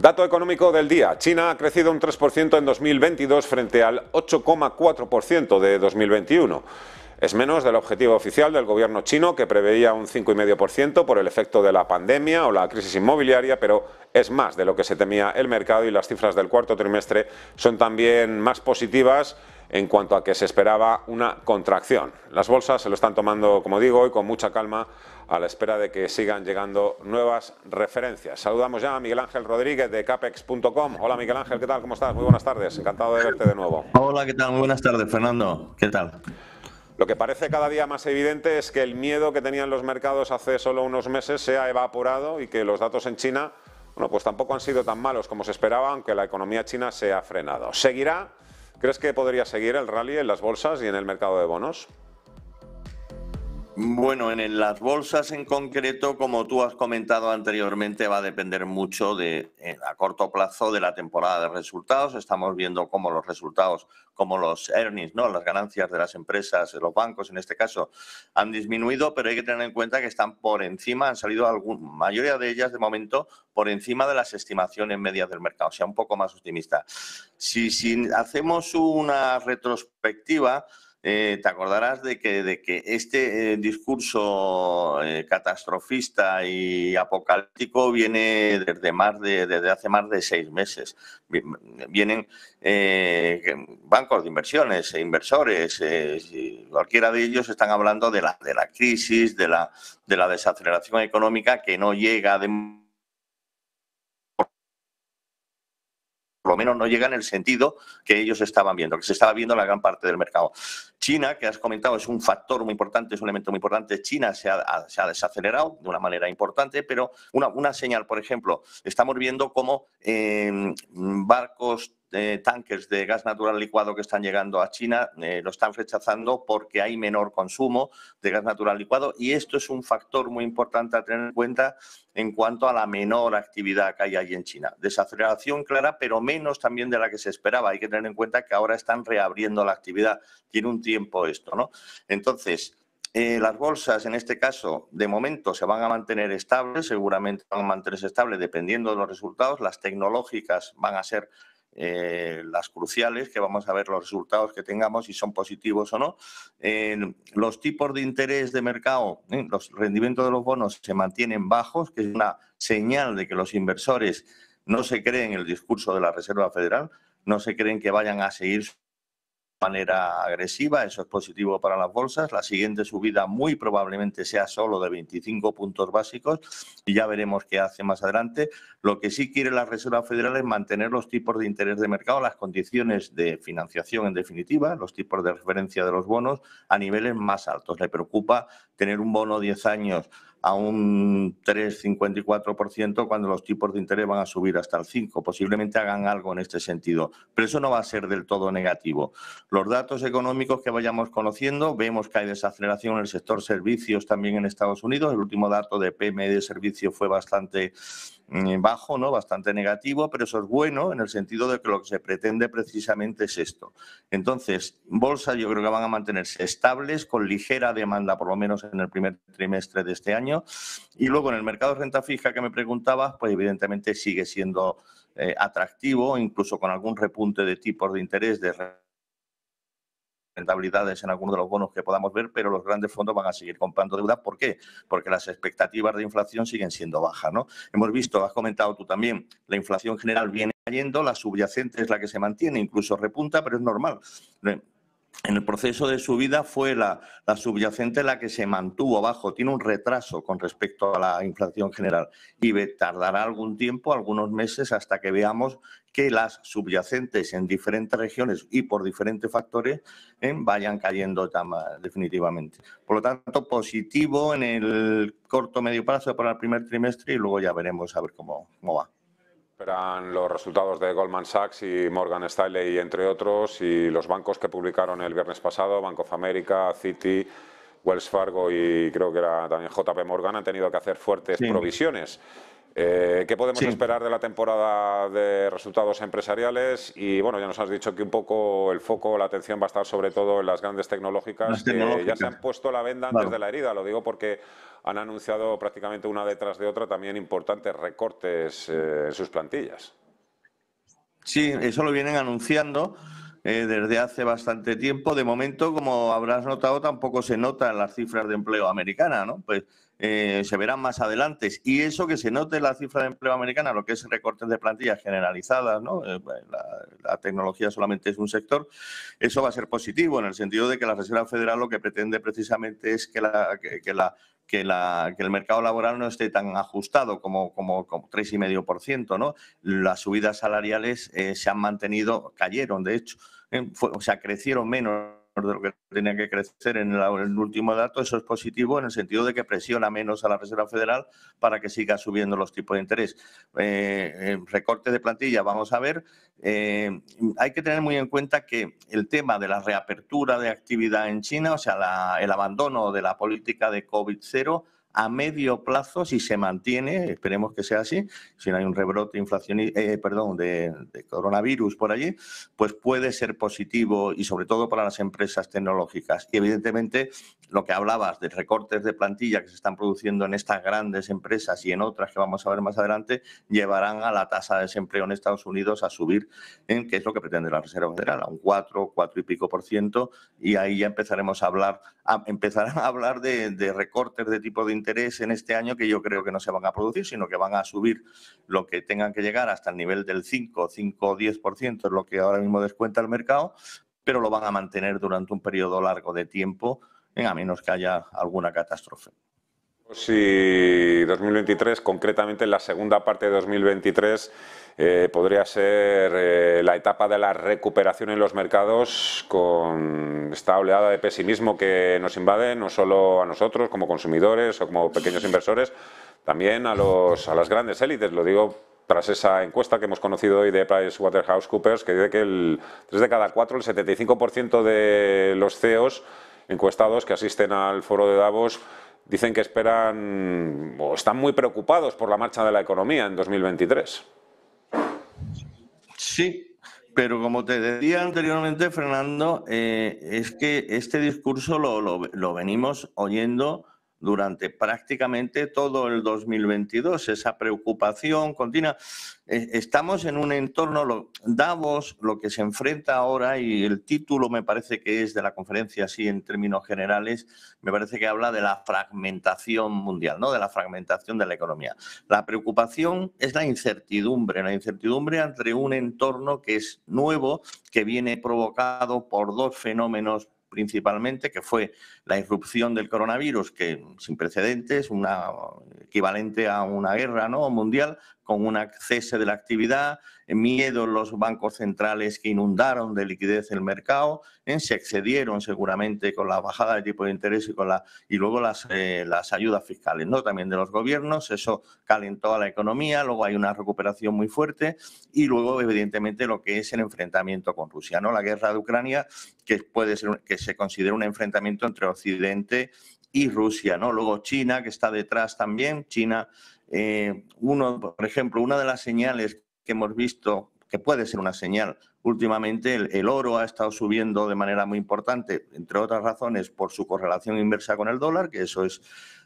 Dato económico del día. China ha crecido un 3% en 2022 frente al 8,4% de 2021. Es menos del objetivo oficial del gobierno chino, que preveía un 5,5% por el efecto de la pandemia o la crisis inmobiliaria, pero es más de lo que se temía el mercado, y las cifras del cuarto trimestre son también más positivas en cuanto a que se esperaba una contracción. Las bolsas se lo están tomando, como digo, y con mucha calma, a la espera de que sigan llegando nuevas referencias. Saludamos ya a Miguel Ángel Rodríguez de Capex.com. Hola Miguel Ángel, ¿qué tal? ¿Cómo estás? Muy buenas tardes, encantado de verte de nuevo. Hola, ¿qué tal? Muy buenas tardes, Fernando. ¿Qué tal? Lo que parece cada día más evidente es que el miedo que tenían los mercados hace solo unos meses se ha evaporado y que los datos en China, bueno, pues tampoco han sido tan malos como se esperaba, aunque la economía china se ha frenado. ¿Seguirá? ¿Crees que podría seguir el rally en las bolsas y en el mercado de bonos? Bueno, en las bolsas en concreto, como tú has comentado anteriormente, va a depender mucho a corto plazo de la temporada de resultados. Estamos viendo cómo los resultados, como los earnings, ¿no? Las ganancias de las empresas, de los bancos en este caso, han disminuido, pero hay que tener en cuenta que están por encima, han salido mayoría de ellas de momento por encima de las estimaciones medias del mercado, o sea, un poco más optimista. Si hacemos una retrospectiva, te acordarás de que este discurso catastrofista y apocalíptico viene desde hace más de 6 meses. Vienen bancos de inversiones, inversores, cualquiera de ellos están hablando de la crisis, de la desaceleración económica que no llega por lo menos no llega en el sentido que ellos estaban viendo, que se estaba viendo en la gran parte del mercado. China, que has comentado, es un factor muy importante, es un elemento muy importante. China se ha desacelerado de una manera importante, pero una señal, por ejemplo, estamos viendo cómo barcos, tanques de gas natural licuado que están llegando a China lo están rechazando porque hay menor consumo de gas natural licuado, y esto es un factor muy importante a tener en cuenta en cuanto a la menor actividad que hay ahí en China. Desaceleración clara, pero menos también de la que se esperaba. Hay que tener en cuenta que ahora están reabriendo la actividad. Tiene un tiempo esto, ¿no? Entonces, las bolsas, en este caso, de momento se van a mantener estables, seguramente van a mantenerse estables dependiendo de los resultados. Las tecnológicas van a ser las cruciales, que vamos a ver los resultados que tengamos, si son positivos o no. Los tipos de interés de mercado, los rendimientos de los bonos se mantienen bajos, que es una señal de que los inversores no se creen el discurso de la Reserva Federal, no se creen que vayan a seguir de manera agresiva. Eso es positivo para las bolsas. La siguiente subida muy probablemente sea solo de 25 puntos básicos y ya veremos qué hace más adelante. Lo que sí quiere la Reserva Federal es mantener los tipos de interés de mercado, las condiciones de financiación en definitiva, los tipos de referencia de los bonos a niveles más altos. Le preocupa tener un bono 10 años a un 3,54% cuando los tipos de interés van a subir hasta el 5%. Posiblemente hagan algo en este sentido, pero eso no va a ser del todo negativo. Los datos económicos que vayamos conociendo, vemos que hay desaceleración en el sector servicios también en Estados Unidos. El último dato de PMI de servicio fue bastante bajo, ¿no? Bastante negativo, pero eso es bueno en el sentido de que lo que se pretende precisamente es esto. Entonces, bolsa yo creo que van a mantenerse estables, con ligera demanda, por lo menos en el primer trimestre de este año. Y luego en el mercado de renta fija que me preguntabas, pues evidentemente sigue siendo atractivo, incluso con algún repunte de tipos de interés, de rentabilidades en algunos de los bonos que podamos ver, pero los grandes fondos van a seguir comprando deuda. ¿Por qué? Porque las expectativas de inflación siguen siendo bajas, ¿no? Hemos visto, has comentado tú también, la inflación general viene cayendo, la subyacente es la que se mantiene, incluso repunta, pero es normal. En el proceso de subida fue la subyacente la que se mantuvo bajo, tiene un retraso con respecto a la inflación general y tardará algún tiempo, algunos meses, hasta que veamos que las subyacentes en diferentes regiones y por diferentes factores vayan cayendo definitivamente. Por lo tanto, positivo en el corto medio plazo para el primer trimestre y luego ya veremos a ver cómo va. Esperan los resultados de Goldman Sachs y Morgan Stanley, entre otros, y los bancos que publicaron el viernes pasado, Bank of America, Citi, Wells Fargo y creo que era también JP Morgan, han tenido que hacer fuertes provisiones. ¿Qué podemos esperar de la temporada de resultados empresariales? Y bueno, ya nos has dicho que un poco el foco, la atención va a estar sobre todo en las grandes tecnológicas, que ya se han puesto la venda antes de la herida. Lo digo porque han anunciado prácticamente una detrás de otra también importantes recortes en sus plantillas. Sí, eso lo vienen anunciando desde hace bastante tiempo. De momento, como habrás notado, tampoco se notan las cifras de empleo americana, ¿no? Pues se verán más adelante. Y eso que se note la cifra de empleo americana, lo que es recortes de plantillas generalizadas, ¿no? La tecnología solamente es un sector, eso va a ser positivo en el sentido de que la Reserva Federal lo que pretende precisamente es que el mercado laboral no esté tan ajustado como 3,5%, ¿no? Las subidas salariales se han mantenido, cayeron, de hecho, o sea, crecieron menos de lo que tenía que crecer en el último dato. Eso es positivo en el sentido de que presiona menos a la Reserva Federal para que siga subiendo los tipos de interés. Recorte de plantilla, vamos a ver. Hay que tener muy en cuenta que el tema de la reapertura de actividad en China, o sea, el abandono de la política de COVID-0, a medio plazo, si se mantiene, esperemos que sea así, si no hay un rebrote de coronavirus por allí, pues puede ser positivo y sobre todo para las empresas tecnológicas. Y evidentemente lo que hablabas de recortes de plantilla que se están produciendo en estas grandes empresas y en otras que vamos a ver más adelante, llevarán a la tasa de desempleo en Estados Unidos a subir, que es lo que pretende la Reserva Federal, a un 4 y pico %, y ahí ya empezarán a hablar de recortes de tipo de interés en este año que yo creo que no se van a producir, sino que van a subir lo que tengan que llegar hasta el nivel del 5 o 10%, es lo que ahora mismo descuenta el mercado, pero lo van a mantener durante un periodo largo de tiempo, a menos que haya alguna catástrofe. Si 2023, concretamente en la segunda parte de 2023, podría ser la etapa de la recuperación en los mercados con esta oleada de pesimismo que nos invade, no solo a nosotros como consumidores o como pequeños inversores, también a las grandes élites. Lo digo tras esa encuesta que hemos conocido hoy de PricewaterhouseCoopers, que dice que 3 de cada 4, el 75% de los CEOs encuestados que asisten al foro de Davos dicen que esperan o están muy preocupados por la marcha de la economía en 2023. Sí, pero como te decía anteriormente, Fernando, es que este discurso lo venimos oyendo durante prácticamente todo el 2022, esa preocupación continua. Estamos en un entorno, Davos, lo que se enfrenta ahora, y el título me parece que es de la conferencia, así en términos generales, me parece que habla de la fragmentación mundial, ¿no? De la fragmentación de la economía. La preocupación es la incertidumbre ante un entorno que es nuevo, que viene provocado por dos fenómenos principalmente, que fue la irrupción del coronavirus, que sin precedentes, equivalente a una guerra, ¿no?, mundial, con un cese de la actividad, miedo en los bancos centrales que inundaron de liquidez el mercado, se excedieron seguramente con la bajada de tipo de interés y luego las ayudas fiscales, ¿no?, también de los gobiernos. Eso calentó a la economía, luego hay una recuperación muy fuerte y luego evidentemente lo que es el enfrentamiento con Rusia, ¿no?, la guerra de Ucrania, que se considera un enfrentamiento entre Occidente y Rusia, ¿no? Luego China, que está detrás también. China, por ejemplo, una de las señales que hemos visto, que puede ser una señal, últimamente el oro ha estado subiendo de manera muy importante, entre otras razones por su correlación inversa con el dólar, que eso es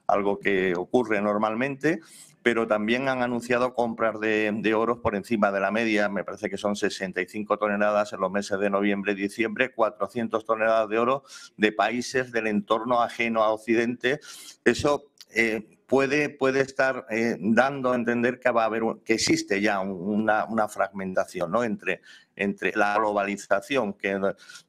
algo que ocurre normalmente, pero también han anunciado compras de oro por encima de la media. Me parece que son 65 toneladas en los meses de noviembre y diciembre, 400 toneladas de oro de países del entorno ajeno a Occidente. Eso puede estar dando a entender que va a haber que existe ya una fragmentación, ¿no?, entre la globalización que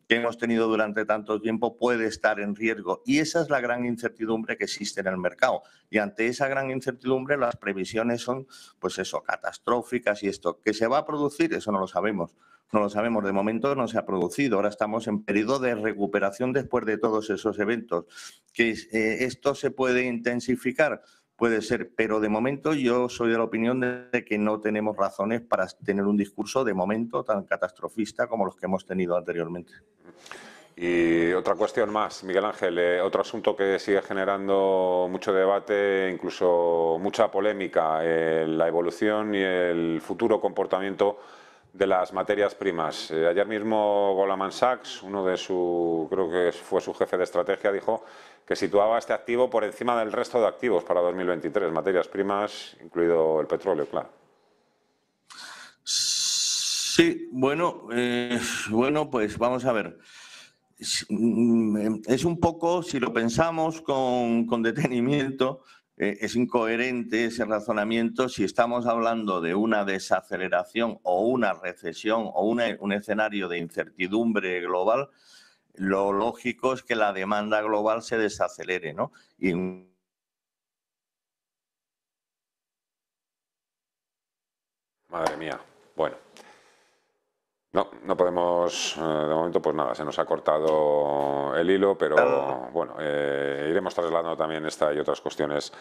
hemos tenido durante tanto tiempo puede estar en riesgo, y esa es la gran incertidumbre que existe en el mercado. Y ante esa gran incertidumbre las previsiones son, pues eso, catastróficas, y esto que se va a producir, eso no lo sabemos. No lo sabemos, de momento no se ha producido. Ahora estamos en periodo de recuperación después de todos esos eventos. Que esto se puede intensificar, puede ser, pero de momento yo soy de la opinión de que no tenemos razones para tener un discurso de momento tan catastrofista como los que hemos tenido anteriormente. Y otra cuestión más, Miguel Ángel, otro asunto que sigue generando mucho debate, incluso mucha polémica, la evolución y el futuro comportamiento de las materias primas. Ayer mismo Goldman Sachs, creo que fue su jefe de estrategia, dijo que situaba este activo por encima del resto de activos para 2023, materias primas, incluido el petróleo, claro. Sí, bueno, pues vamos a ver. Es un poco, si lo pensamos con detenimiento, es incoherente ese razonamiento si estamos hablando de una desaceleración o una recesión o un escenario de incertidumbre global. Lo lógico es que la demanda global se desacelere, ¿no? Y madre mía, bueno. No podemos, de momento pues nada, se nos ha cortado el hilo, pero bueno, iremos trasladando también esta y otras cuestiones